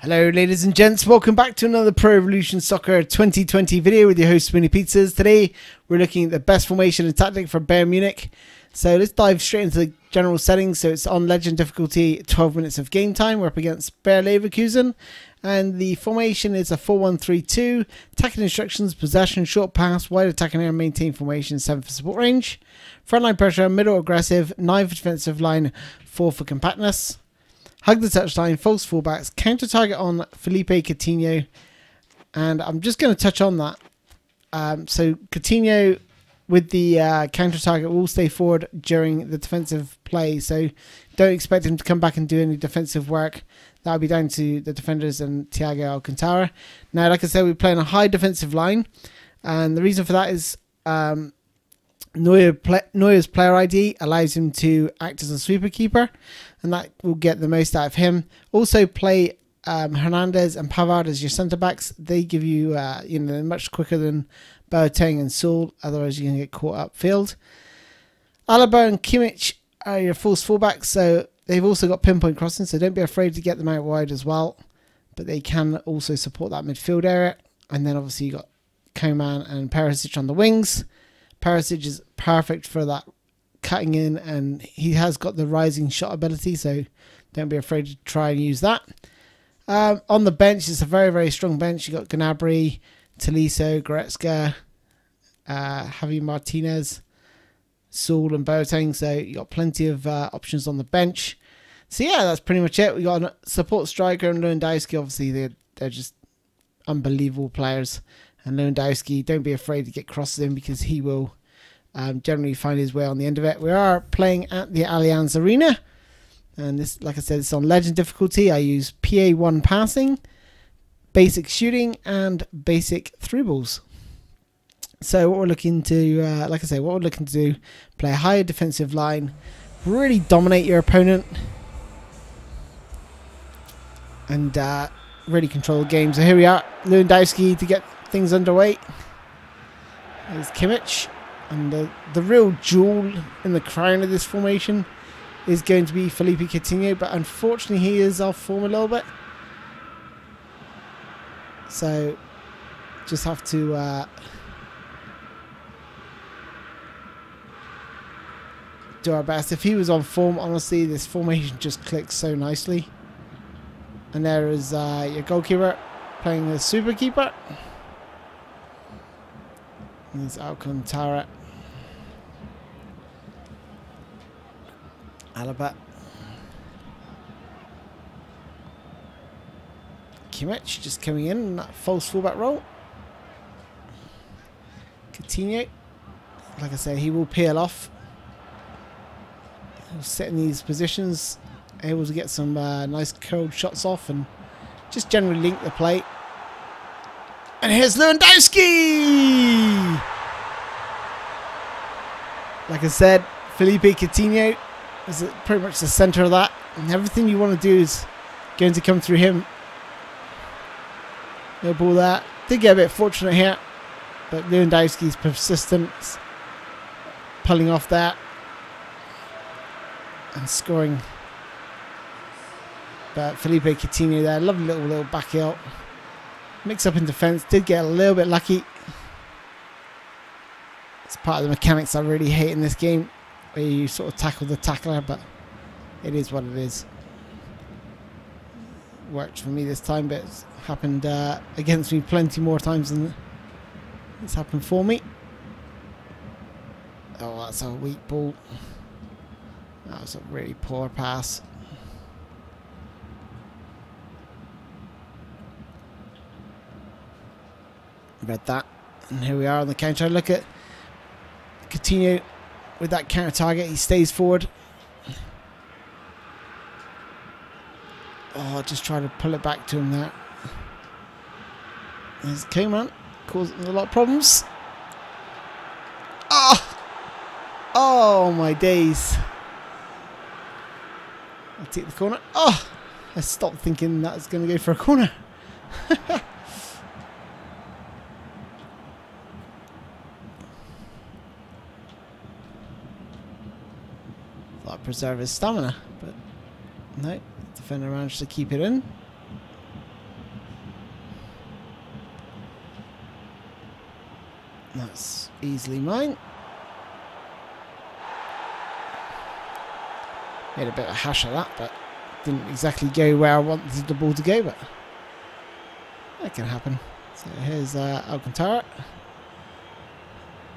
Hello ladies and gents, welcome back to another Pro Evolution Soccer 2020 video with your host SpoonyPizzas. Today we're looking at the best formation and tactic for Bayern Munich. So let's dive straight into the general settings. So it's on legend difficulty, 12 minutes of game time. We're up against Bayer Leverkusen. And the formation is a 4-1-3-2. Attacking instructions, possession, short pass, wide attacking area, maintain formation, 7 for support range. Frontline pressure, middle aggressive, 9 for defensive line, 4 for compactness. Hug the touchline, false fullbacks, counter target on Felipe Coutinho. And I'm just going to touch on that. So Coutinho with the counter target will stay forward during the defensive play. So don't expect him to come back and do any defensive work. That'll be down to the defenders and Thiago Alcantara. Now, like I said, we're playing a high defensive line. And the reason for that is Neuer's player ID allows him to act as a sweeper keeper, and that will get the most out of him. Also play Hernandez and Pavard as your centre backs. They give you much quicker than Boateng and Saul, otherwise you can get caught upfield. Alaba and Kimmich are your false fullbacks, so they've also got pinpoint crossing, so don't be afraid to get them out wide as well, but they can also support that midfield area. And then obviously you got Koeman and Perisic on the wings. Perisic is perfect for that cutting in, and he has got the rising shot ability, so don't be afraid to try and use that. On the bench, it's a very, very strong bench. You've got Gnabry, Tolisso, Goretzka, Javi Martinez, Saul and Boateng, so you got plenty of options on the bench. So yeah, that's pretty much it. We got a support striker and Lewandowski. Obviously, they're just unbelievable players. And Lewandowski, don't be afraid to get crosses in, because he will generally find his way on the end of it. We are playing at the Allianz Arena. And this, like I said, it's on legend difficulty. I use PA1 passing, basic shooting, and basic through balls. So what we're looking to, like I say, what we're looking to do, play a higher defensive line, really dominate your opponent, and really control the game. So here we are, Lewandowski to get things underway. There's Kimmich, and the real jewel in the crown of this formation is going to be Felipe Coutinho, but unfortunately he is off form a little bit, so just have to do our best. If he was on form, honestly, this formation just clicks so nicely. And there is your goalkeeper playing the super keeper. There's Alcantara. Alaba. Kimmich just coming in that false fullback role. Coutinho. Like I said, he will peel off. He'll sit in these positions, able to get some nice curled shots off and just generally link the play. And here's Lewandowski! Like I said, Felipe Coutinho is pretty much the centre of that. And everything you want to do is going to come through him. No ball there. Did get a bit fortunate here, but Lewandowski's persistence, pulling off that and scoring. But Felipe Coutinho there, lovely little back heel. Mix up in defence, did get a little bit lucky. It's part of the mechanics I really hate in this game, where you sort of tackle the tackler, but it is what it is. Worked for me this time, but it's happened against me plenty more times than it's happened for me. Oh, that's a weak ball. That was a really poor pass. Read that, and here we are on the counter. Look at Coutinho with that counter target. He stays forward. Oh, just try to pull it back to him there. There's Koeman, causing a lot of problems. Oh my days. I'll take the corner. Oh, I stopped thinking that was going to go for a corner. Thought I'd preserve his stamina, but no, the defender managed to keep it in. That's easily mine. Made a bit of a hash of that, but didn't exactly go where I wanted the ball to go, but that can happen. So here's Alcantara.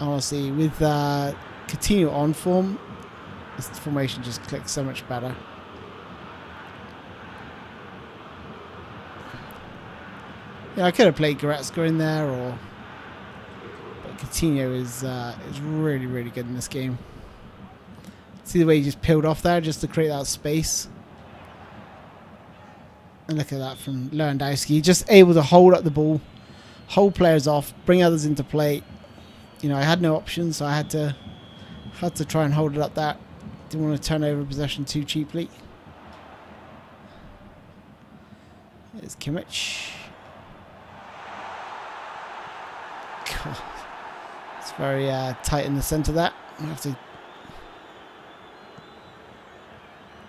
Honestly, with Coutinho on form, this formation just clicks so much better. Yeah, I could have played Goretzka in there, but Coutinho is really, really good in this game. See the way he just peeled off there just to create that space. And look at that from Lewandowski. Just able to hold up the ball, hold players off, bring others into play. You know, I had no options, so I had to try and hold it up there. Didn't want to turn over possession too cheaply. There's Kimmich. God, it's very tight in the centre there. I have to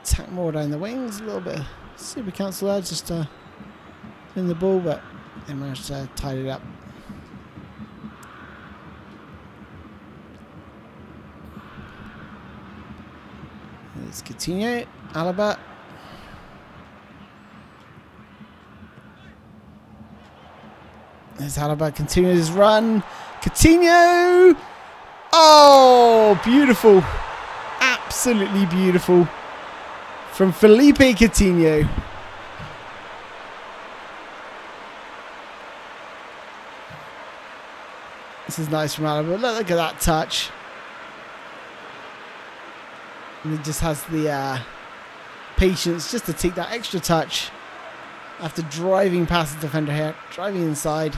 attack more down the wings. A little bit of super cancel there just to win the ball, but they managed to tie it up. There's Coutinho, Alaba. There's Alaba, continues his run. Coutinho! Oh, beautiful. Absolutely beautiful. From Felipe Coutinho. This is nice from Alaba. Look at that touch. And he just has the patience just to take that extra touch after driving past the defender here, driving inside,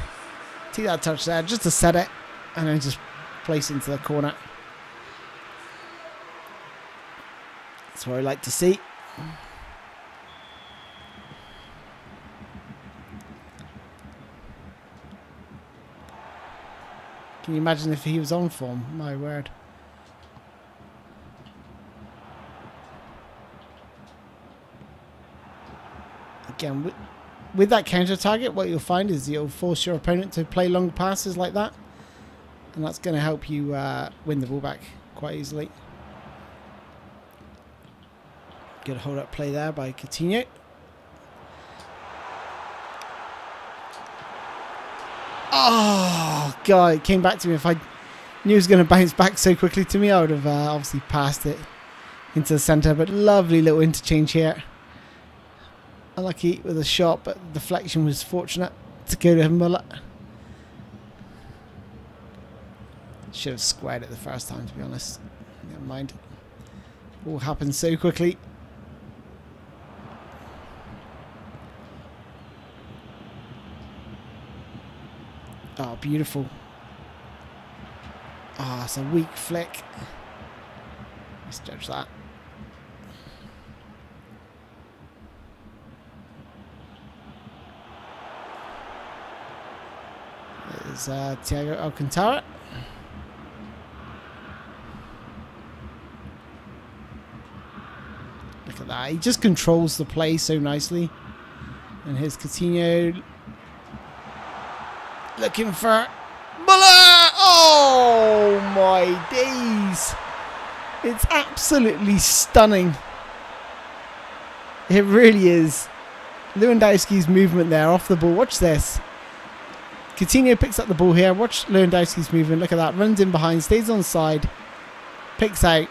take that touch there just to set it, and then just place into the corner. That's what I like to see. Can you imagine if he was on form? My word. Again, with that counter target, what you'll find is you'll force your opponent to play long passes like that, and that's going to help you win the ball back quite easily. Good hold up play there by Coutinho. Oh God, it came back to me. If I knew it was going to bounce back so quickly to me, I would have obviously passed it into the centre. But lovely little interchange here. Unlucky with a shot, but the deflection was fortunate to go to Muller. Should have squared it the first time, to be honest. Never mind. All happened so quickly. Oh, beautiful. Ah, oh, it's a weak flick. Let's judge that. There's Thiago Alcantara. Look at that. He just controls the play so nicely. And here's Coutinho. Looking for Muller! Oh my days! It's absolutely stunning. It really is. Lewandowski's movement there off the ball. Watch this. Coutinho picks up the ball here. Watch Lewandowski's movement. Look at that. Runs in behind. Stays on side. Picks out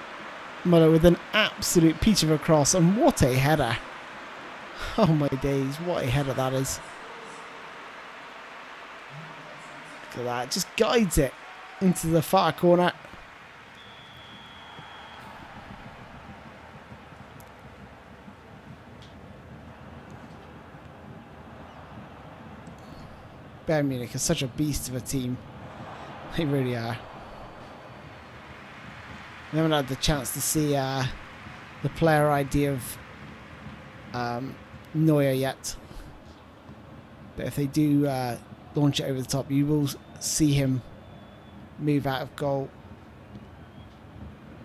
Muller with an absolute peach of a cross. And what a header. Oh my days. What a header that is. Look at that. Just guides it into the far corner. Bayern Munich is such a beast of a team. They really are. We haven't had the chance to see the player ID of Neuer yet. But if they do launch it over the top, you will see him move out of goal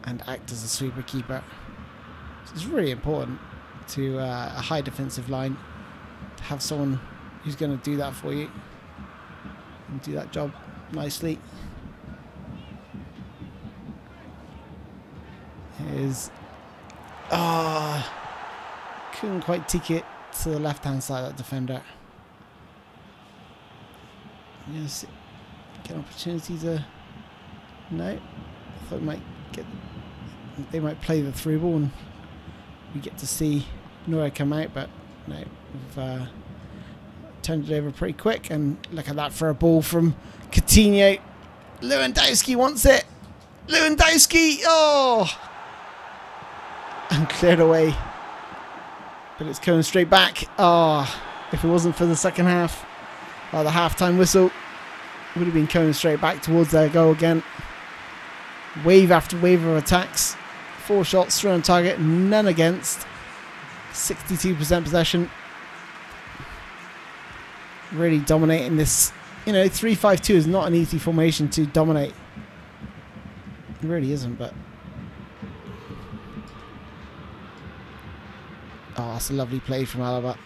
and act as a sweeper keeper. So it's really important to a high defensive line to have someone who's going to do that for you and do that job nicely. is... Ah, couldn't quite take it to the left-hand side of that defender. Yes, get an opportunity to... No, I thought they might play the through ball and we get to see Neuer come out, but no, we've turned it over pretty quick. And look at that for a ball from Coutinho. Lewandowski wants it. Lewandowski, oh, and cleared away. But it's coming straight back. Oh, if it wasn't for the second half, or the half-time whistle, it would have been coming straight back towards their goal again. Wave after wave of attacks. 4 shots through on target, none against. 62% possession. Really dominating this. You know, 3-5-2 is not an easy formation to dominate. It really isn't, but... Oh, that's a lovely play from Alaba.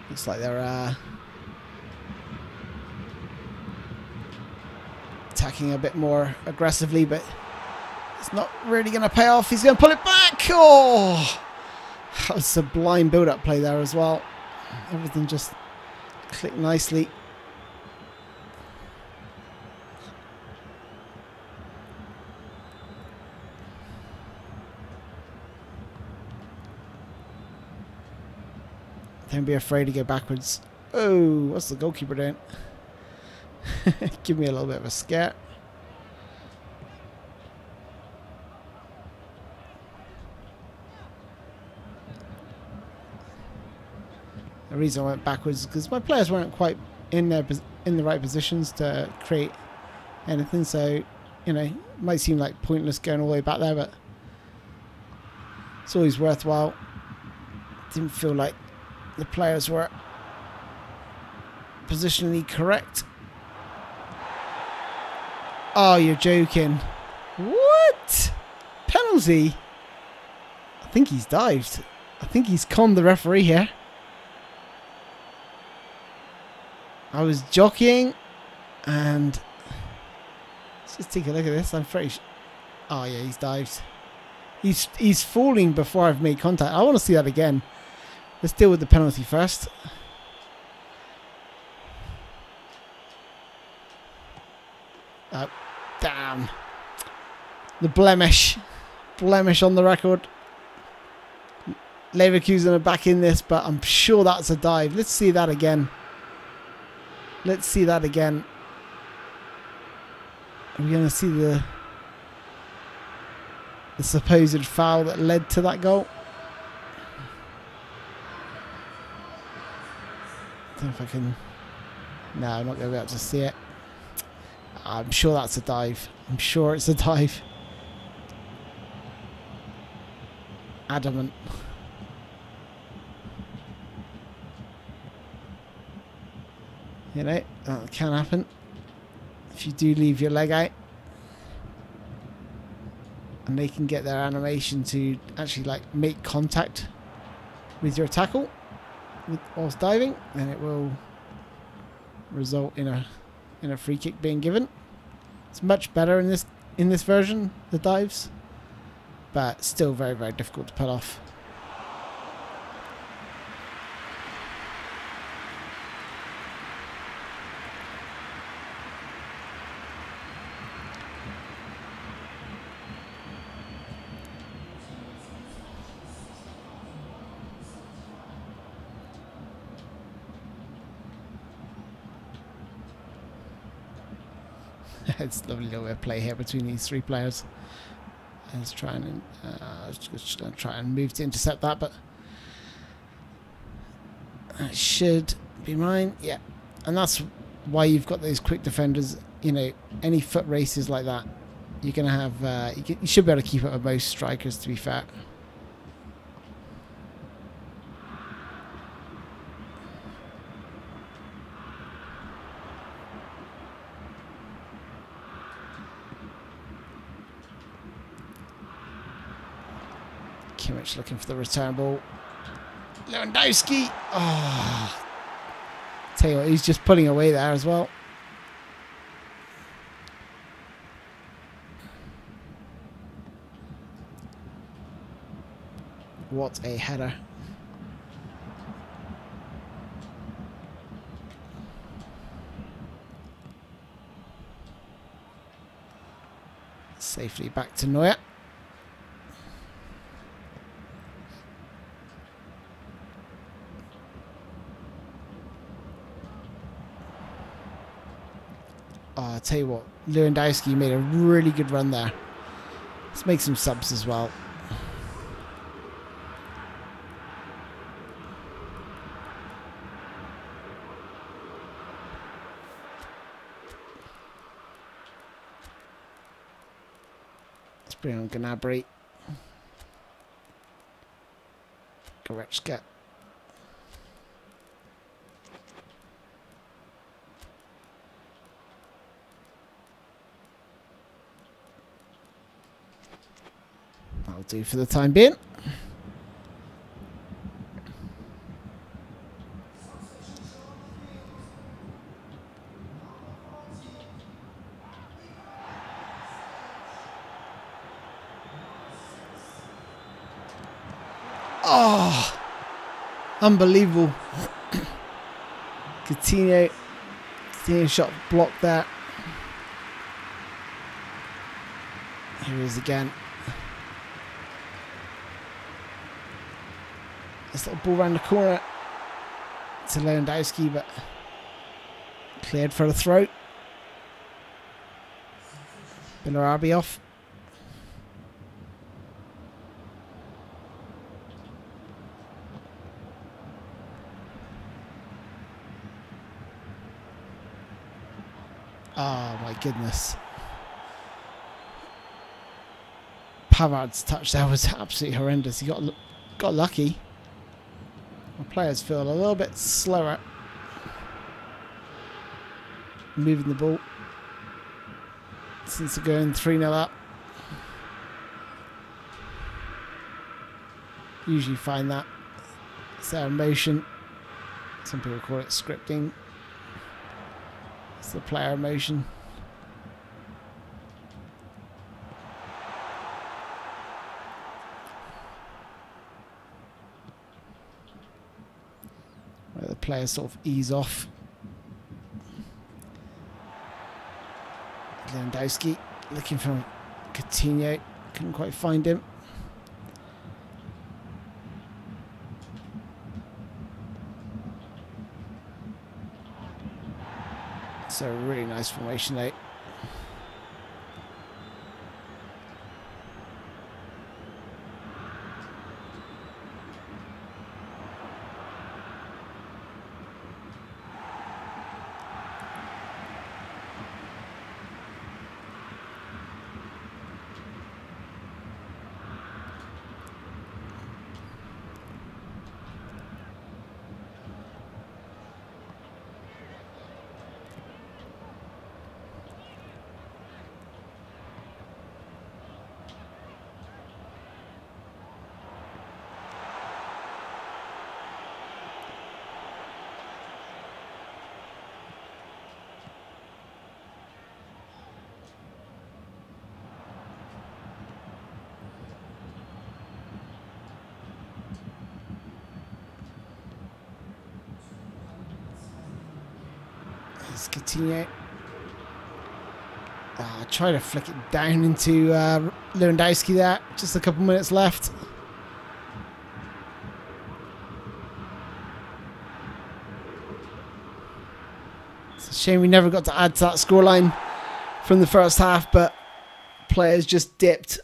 Looks like they're attacking a bit more aggressively, but it's not really going to pay off. He's going to pull it back. Oh, that was a sublime build-up play there as well. Everything just clicked nicely. Don't be afraid to go backwards. Oh, what's the goalkeeper doing? Give me a little bit of a scare. The reason I went backwards is because my players weren't quite in the right positions to create anything. So, you know, it might seem like pointless going all the way back there, but it's always worthwhile. Didn't feel like the players were positionally correct. Oh, you're joking. What? Penalty? I think he's dived. I think he's conned the referee here. I was jockeying, and let's just take a look at this. I'm pretty sure. Oh yeah, he's dived. He's falling before I've made contact. I want to see that again. Let's deal with the penalty first. Oh, damn. The blemish. Blemish on the record. Leverkusen are back in this, but I'm sure that's a dive. Let's see that again. Let's see that again. Are we going to see the supposed foul that led to that goal? I don't know if I can... No, I'm not going to be able to see it. I'm sure that's a dive. I'm sure it's a dive. Adamant. You know, that can happen if you do leave your leg out. And they can get their animation to actually like make contact with your tackle whilst diving, then it will result in a free kick being given. It's much better in this version, the dives, but still very, very difficult to pull off. It's a lovely little bit of play here between these 3 players. Let's try and just going to try and move to intercept that, but that should be mine. Yeah, and that's why you've got those quick defenders. You know, any foot races like that, you're going to have. You should be able to keep up with most strikers, to be fair. Looking for the return ball. Lewandowski. Oh, Tell you what, he's just pulling away there as well. What a header. Safely back to Neuer. Oh, I'll tell you what, Lewandowski made a really good run there. Let's make some subs as well. Let's bring on Gnabry. Goretzka. That'll do for the time being. Oh, unbelievable. Coutinho shot blocked there. Here he is again. This little ball around the corner to Lewandowski, but cleared for the throat. Bellarabi off. Oh my goodness. Pavard's touch there was absolutely horrendous. He got lucky. The players feel a little bit slower moving the ball since they're going 3-0 up. Usually find that it's their emotion. Some people call it scripting. It's the player emotion. Where the players sort of ease off. Lewandowski looking for Coutinho. Couldn't quite find him. So really nice formation, eh? There's Coutinho. Try to flick it down into Lewandowski there. Just a couple minutes left. It's a shame we never got to add to that scoreline from the first half, but players just dipped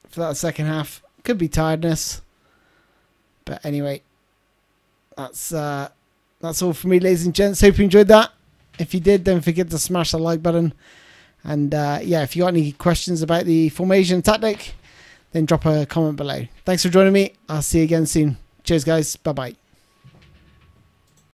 for that second half. Could be tiredness. But anyway, that's all for me, ladies and gents. Hope you enjoyed that. If you did, don't forget to smash the like button. And yeah, if you got any questions about the formation tactic, then drop a comment below. Thanks for joining me. I'll see you again soon. Cheers, guys. Bye-bye.